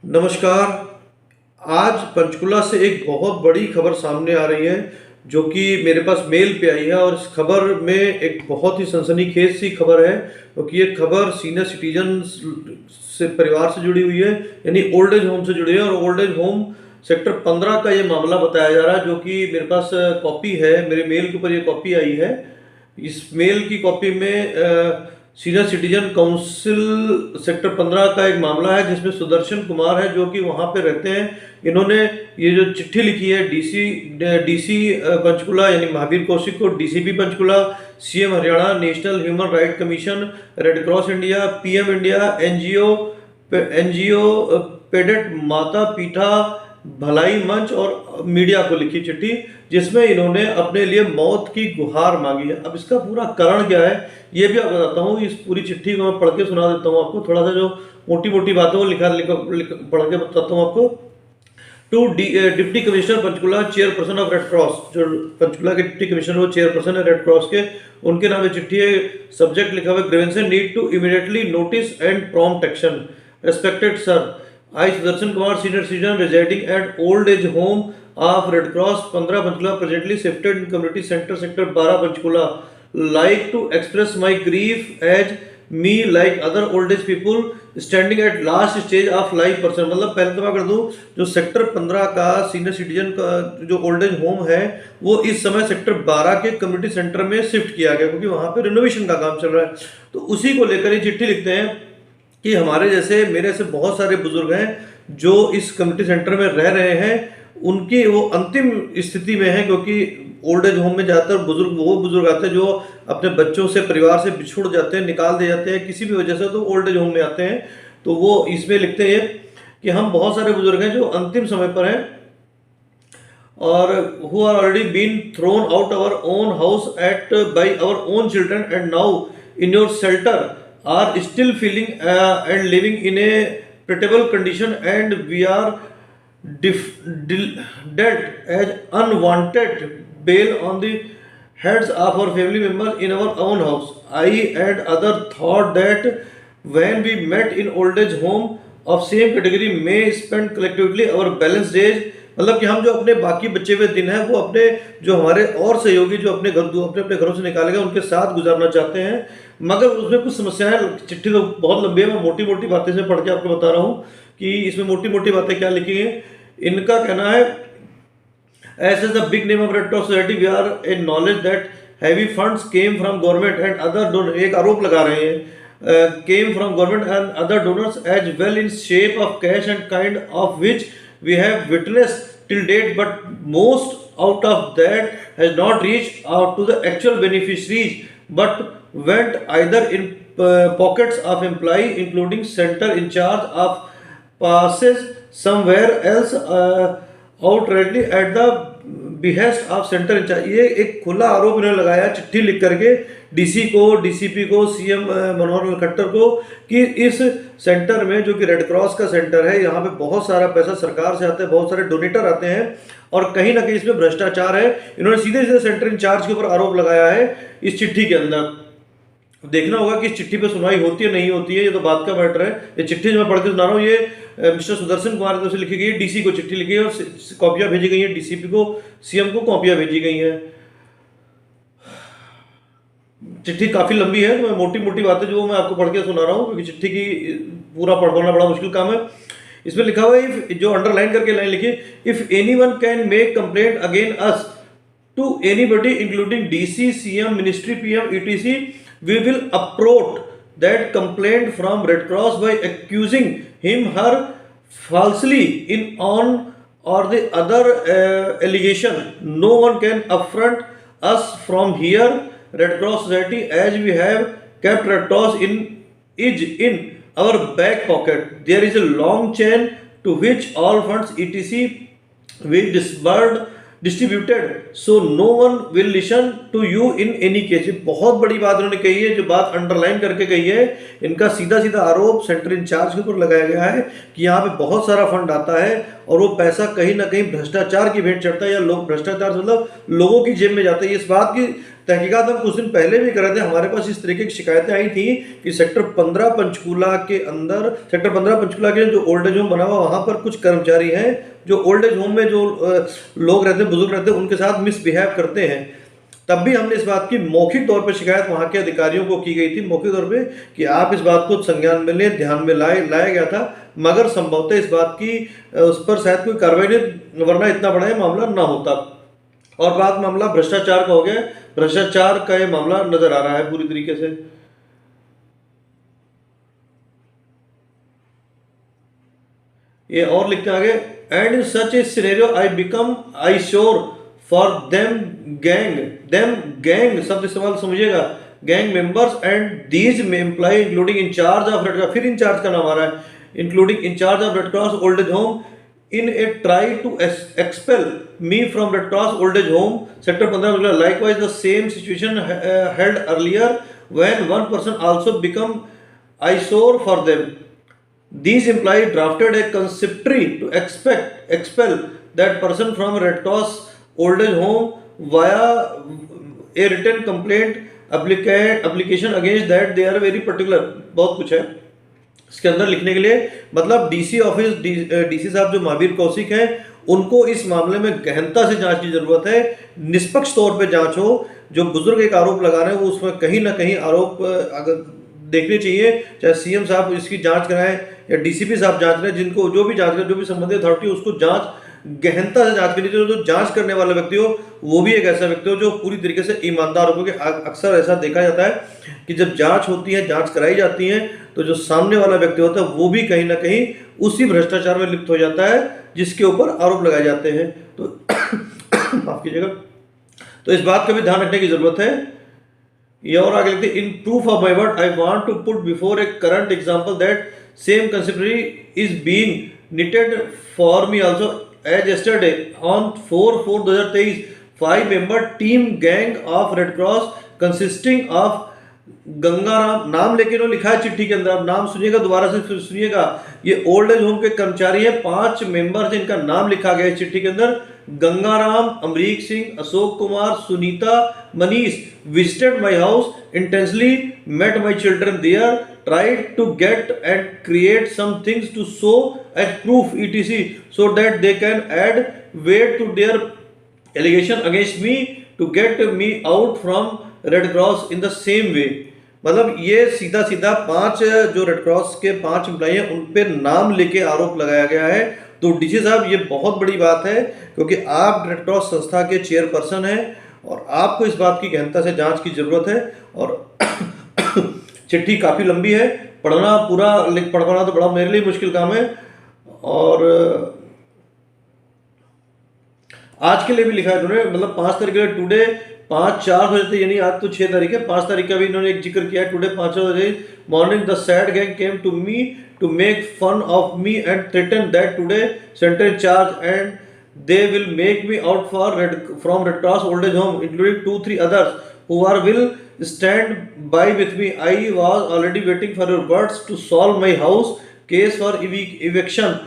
नमस्कार। आज पंचकुला से एक बहुत बड़ी खबर सामने आ रही है जो कि मेरे पास मेल पे आई है और इस खबर में एक बहुत ही सनसनीखेज सी खबर है क्योंकि ये खबर सीनियर सिटीजन से परिवार से जुड़ी हुई है, यानी ओल्ड एज होम से जुड़ी है। और ओल्ड एज होम सेक्टर 15 का ये मामला बताया जा रहा है जो कि मेरे पास कॉपी है, मेरे मेल के ऊपर ये कॉपी आई है। इस मेल की कॉपी में सीनियर सिटीजन काउंसिल सेक्टर 15 का एक मामला है जिसमें सुदर्शन कुमार है जो कि वहाँ पे रहते हैं। इन्होंने ये जो चिट्ठी लिखी है डीसी पंचकुला यानी महावीर कौशिक को, DCP Panchkula, CM Haryana, national human right commission, red cross India, PM India, NGO पेडेट, माता पीठा भलाई मंच और मीडिया को लिखी चिट्ठी जिसमें इन्होंने अपने लिए मौत की गुहार मांगी है। अब इसका पूरा कारण क्या है ये भी आपको बताता हूँ। इस पूरी चिट्ठी को मैं पढ़ के सुना देता हूँ आपको, थोड़ा सा जो मोटी मोटी बातें वो पढ़ के बताता हूँ आपको। To deputy commissioner Panchkula, chairperson of red cross, जो पंचकुला के डिप्टी कमिश्नर वो चेयरपर्सन है रेड क्रॉस के, उनके नाम चिट्ठी है। सब्जेक्ट लिखा हुआ है grievances need to immediately notice and prompt action. Respected sir, I Sudarshan Kumar, senior citizen residing at old age home of Red Cross 15 Panchkula, presently shifted in community center sector 12 Panchkula, like to express my grief as me like other old age people standing at last stage of life person। मतलब पहले तो मैं कर दूं, जो sector 15 का senior citizen का जो ओल्ड एज होम है वो इस समय सेक्टर 12 के कम्युनिटी सेंटर में शिफ्ट किया गया क्योंकि वहाँ पे रिनोवेशन का काम चल रहा है। तो उसी को लेकर ये चिट्ठी लिखते हैं कि हमारे जैसे मेरे से बहुत सारे बुजुर्ग हैं जो इस कम्युनिटी सेंटर में रह रहे हैं, उनकी वो अंतिम स्थिति में है क्योंकि ओल्ड एज होम में ज़्यादातर वो बुजुर्ग आते हैं जो अपने बच्चों से, परिवार से बिछुड़ जाते हैं, निकाल दिए जाते हैं किसी भी वजह से, तो ओल्ड एज होम में आते हैं। तो वो इसमें लिखते हैं कि हम बहुत सारे बुजुर्ग हैं जो अंतिम समय पर हैं और who are already been thrown out our own house at by our own children and now in your shelter are still feeling and living in a pitiable condition, and we are dealt as unwanted bail on the heads of our family members in our own house. I and other thought that when we met in old age home of same category may spend collectively our balanced days। मतलब कि हम जो अपने बाकी बचे हुए दिन हैं वो अपने जो हमारे और सहयोगी जो अपने अपने घरों से निकाले गए उनके साथ गुजारना चाहते हैं, मगर उसमें कुछ समस्याएं। चिट्ठी तो बहुत लंबी है, मैं मोटी मोटी बातें से पढ़ के आपको बता रहा हूँ कि इसमें मोटी मोटी बातें क्या लिखी हैं। इनका कहना है as the big name of red cross society we are acknowledge that heavy funds came from government and other donor, एक आरोप लगा रहे हैं, came from government and other donors as well in shape of cash and kind of which we have witnessed till date, but most out of that has not reached out to the actual beneficiaries but went either in pockets of employee including center in charge of passes somewhere else outrightly at the behest of center in charge। ये एक खुला आरोप इन्होंने लगाया चिट्ठी लिख करके DC को, डीसीपी को, सीएम मनोहर लाल खट्टर को कि इस सेंटर में जो कि रेड क्रॉस का सेंटर है यहाँ पे बहुत सारा पैसा सरकार से आता है, बहुत सारे डोनेटर आते हैं और कहीं ना कहीं इसमें भ्रष्टाचार है। इन्होंने सीधे सीधे सेंटर इंचार्ज के ऊपर आरोप लगाया है इस चिट्ठी के अंदर। देखना होगा कि इस चिट्ठी पे सुनवाई होती है नहीं होती है, ये तो बात का मैटर है। ये चिट्ठी जो मैं पढ़ के सुना रहा हूँ ये मिस्टर सुदर्शन कुमार की तरफ से लिखी गई है, डीसी को चिट्ठी लिखी है और कॉपियाँ भेजी गई हैं, डीसीपी को, सीएम को कॉपियाँ भेजी गई हैं। चिट्ठी काफ़ी लंबी है तो मैं मोटी मोटी बातें जो मैं आपको पढ़ के सुना रहा हूँ क्योंकि चिट्ठी की पूरा पढ़ पाना बड़ा मुश्किल काम है। इसमें लिखा हुआ है, जो अंडरलाइन करके लाइन लिखी, if anyone can make complaint again us to anybody including DC, CM, ministry, PM, ETC, we will approach that complaint from Red Cross by accusing him her falsely in on or the other allegation. No one can affront us from here Red Cross Society as we have kept Red Cross in our back pocket. There is a long chain to which all funds etc we distributed, so no one will listen to you in any case। बहुत बड़ी बात उन्होंने कही है, जो बात underline करके कही है। इनका सीधा सीधा आरोप सेंटर इंचार्ज के ऊपर लगाया गया है कि यहाँ पे बहुत सारा फंड आता है और वो पैसा कहीं ना कहीं भ्रष्टाचार की भेंट चढ़ता है या लोग भ्रष्टाचार मतलब लोगों की जेब में जाता है। इस बात की तहकीकात हम कुछ दिन पहले भी कर रहे थे, हमारे पास इस तरीके की शिकायतें आई थी कि सेक्टर 15 पंचकूला के अंदर, सेक्टर 15 पंचकूला के जो ओल्ड एज होम बना हुआ, वहाँ पर कुछ कर्मचारी हैं जो ओल्ड एज होम में जो लोग रहते हैं, बुजुर्ग रहते हैं, उनके साथ मिसबिहेव करते हैं। तब भी हमने इस बात की मौखिक तौर पर शिकायत वहाँ के अधिकारियों को की गई थी, मौखिक तौर पे, कि आप इस बात को संज्ञान में लें, ध्यान में लाया गया था, मगर संभवतः इस बात की उस पर शायद कोई कार्रवाई नहीं, वरना इतना बड़ा ये मामला ना होता। और बात मामला भ्रष्टाचार का हो गया। भ्रष्टाचार का ये मामला नजर आ रहा है पूरी तरीके से। ये और लिखते हैं आगे, and in such a scenario I become I sure for them gang शब्द इस्तेमाल समझिएगा, gang members and these employ including incharge of red cross, फिर इंचार्ज का नाम आ रहा है, including incharge of red cross old age home in a try to expel me from Red Cross old age home sector 15. Likewise the same situation held earlier when one person also become eyesore for them. These employees drafted a conspiracy to expel that person from Red Cross old age home via a written complaint application against that they are very particular. बहुत कुछ है इसके अंदर लिखने के लिए। मतलब DC office, DC साहब जो महावीर कौशिक हैं, उनको इस मामले में गहनता से जांच की जरूरत है, निष्पक्ष तौर पे जांच हो। जो बुजुर्ग एक आरोप लगा रहे हैं वो उसमें कहीं ना कहीं आरोप अगर देखने चाहिए, चाहे सीएम साहब इसकी जांच कराएं या डीसीपी साहब जांच करें, जिनको जो भी जांच करें, जो भी संबंधित अथॉरिटी उसको जांच गहनता से जांच करनी चाहिए। जो जांच करने वाला व्यक्ति हो वो भी एक ऐसा व्यक्ति हो जो पूरी तरीके से ईमानदार हो, क्योंकि अक्सर ऐसा देखा जाता है कि जब जांच होती है, जांच कराई जाती है, तो जो सामने वाला व्यक्ति होता है वो भी कहीं ना कहीं उसी भ्रष्टाचार में लिप्त हो जाता है जिसके ऊपर आरोप लगाए जाते हैं। तो माफ कीजिएगा, तो इस बात का भी ध्यान रखने की जरूरत है। ये और आगे लिखते, in proof of my word I want to put before a current example that same concept is being knitted for me also as yesterday on 4/4/2023 5-member team gang of Red Cross consisting of Gangaram, नाम लेके इन्होंने लिखा है चिट्ठी के अंदर, आप नाम सुनिएगा, दोबारा से सुनिएगा। ये ओल्ड एज होम के कर्मचारी हैं, 5 मेंबर से इनका नाम लिखा गया है चिट्ठी के अंदर। Gangaram, Amrik Singh, Ashok Kumar, Sunita, Manish visited my house intensely, met my children there, tried to get and create some things to show as proof etc so that they can add weight to their allegation against me to get me out from Red Cross in the same way। मतलब ये सीधा सीधा 5 जो red cross के 5 employee हैं उन पे नाम लेके आरोप लगाया गया है। तो डीसी साहब ये बहुत बड़ी बात है, क्योंकि आप रेड क्रॉस संस्था के चेयरपर्सन हैं और आपको इस बात की गहनता से जांच की जरूरत है। और चिट्ठी काफ़ी लंबी है, पढ़ना पूरा पढ़ पाना तो बड़ा मेरे लिए मुश्किल काम है। और आज के लिए भी लिखा है इन्होंने, मतलब 5 तारीख के टुडे 5/4 बजे, यानी आज तो 6 तारीख है, 5 तारीख का भी इन्होंने एक जिक्र किया है। टुडे 5 बजे morning the sad gang came to me to make fun of me and threaten that today centre in charge and they will make me out from Red Cross old age home including 2-3 others who will stand by with me. I was already waiting for your words to solve my house case for eviction।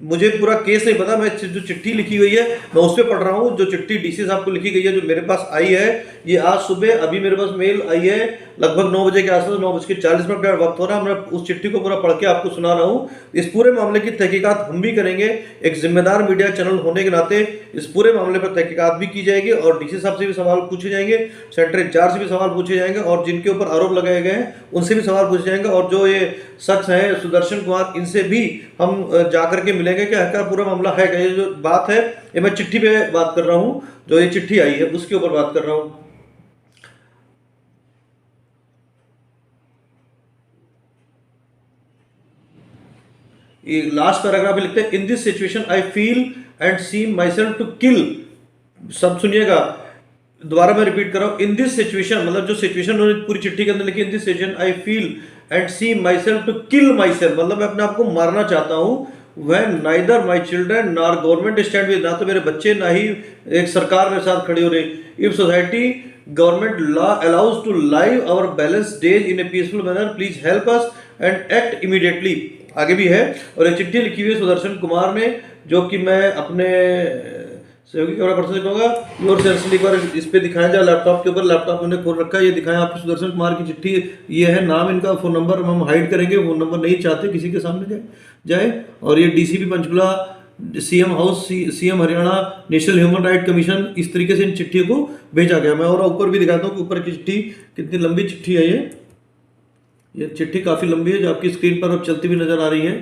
मुझे पूरा case नहीं पता, मैं जो चिट्ठी लिखी हुई है मैं उस पर पढ़ रहा हूँ। जो चिट्ठी डीसी साहब को लिखी गई है, जो मेरे पास आई है, ये आज सुबह अभी मेरे पास मेल आई है लगभग 9 बजे के आसपास, 9:40 का वक्त हो रहा है। मैं उस चिट्ठी को पूरा पढ़ के आपको सुना रहा हूँ। इस पूरे मामले की तहकीकात हम भी करेंगे, एक जिम्मेदार मीडिया चैनल होने के नाते इस पूरे मामले पर तहकीकात भी की जाएगी और डीसी साहब से भी सवाल पूछे जाएंगे, सेंटर इंचार्ज से भी सवाल पूछे जाएंगे और जिनके ऊपर आरोप लगाए गए हैं उनसे भी सवाल पूछे जाएंगे। और जो ये शख्स हैं सुदर्शन कुमार, इनसे भी हम जाकर के मिलेंगे कि आखिर पूरा मामला है क्या। ये जो बात है ये मैं चिट्ठी पे बात कर रहा हूँ, जो ये चिट्ठी आई है उसके ऊपर बात कर रहा हूँ। ये लास्ट पैराग्राफ में लिखते हैं, in this situation I feel and see myself to kill. सब सुनिएगा, दोबारा मैं रिपीट कर रहा हूं, इन दिस सिचुएशन, मतलब जो सिचुएशन उन्होंने पूरी चिट्ठी के अंदर लिखी, in this situation I feel and see myself to kill myself, मतलब मैं अपने आप को मारना चाहता हूं। when neither my children nor government stand with, ना तो मेरे बच्चे ना ही एक सरकार मेरे साथ खड़ी हो रही। if society government law allows to live our balanced days in a peaceful manner, please help us and act immediately। आगे भी है और एक चिट्ठी लिखी हुई है सुदर्शन कुमार ने, जो कि मैं अपने सहयोगी कैमरा पर्सन से कहूँगा योर सेंसली एक बार इस पे दिखाया जाए लैपटॉप के ऊपर। लैपटॉप मैंने खोल रखा है, ये दिखाएं आपको सुदर्शन कुमार की चिट्ठी। ये है नाम इनका, फ़ोन नंबर हम हाइड करेंगे, फ़ोन नंबर नहीं चाहते किसी के सामने जाए। और ये DCP Panchkula, CM house, CM Haryana, national human right commission, इस तरीके से इन चिट्ठियों को भेजा गया। मैं और ऊपर भी दिखाता हूँ कि ऊपर की चिट्ठी कितनी लंबी चिट्ठी है। ये चिट्ठी काफ़ी लंबी है जो आपकी स्क्रीन पर अब चलती हुई नज़र आ रही है।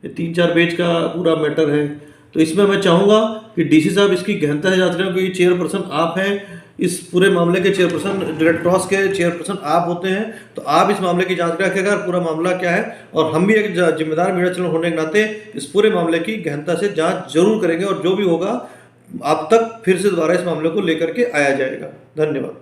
ये 3-4 पेज का पूरा मैटर है। तो इसमें मैं चाहूँगा कि डीसी साहब इसकी गहनता से जांच करें, क्योंकि चेयरपर्सन आप हैं इस पूरे मामले के। चेयरपर्सन रेड क्रॉस के चेयरपर्सन आप होते हैं, तो आप इस मामले की जांच रखेगा पूरा मामला क्या है। और हम भी एक जिम्मेदार मीडिया चैनल होने के नाते इस पूरे मामले की गहनता से जांच जरूर करेंगे, और जो भी होगा आप तक फिर से दोबारा इस मामले को लेकर के आया जाएगा। धन्यवाद।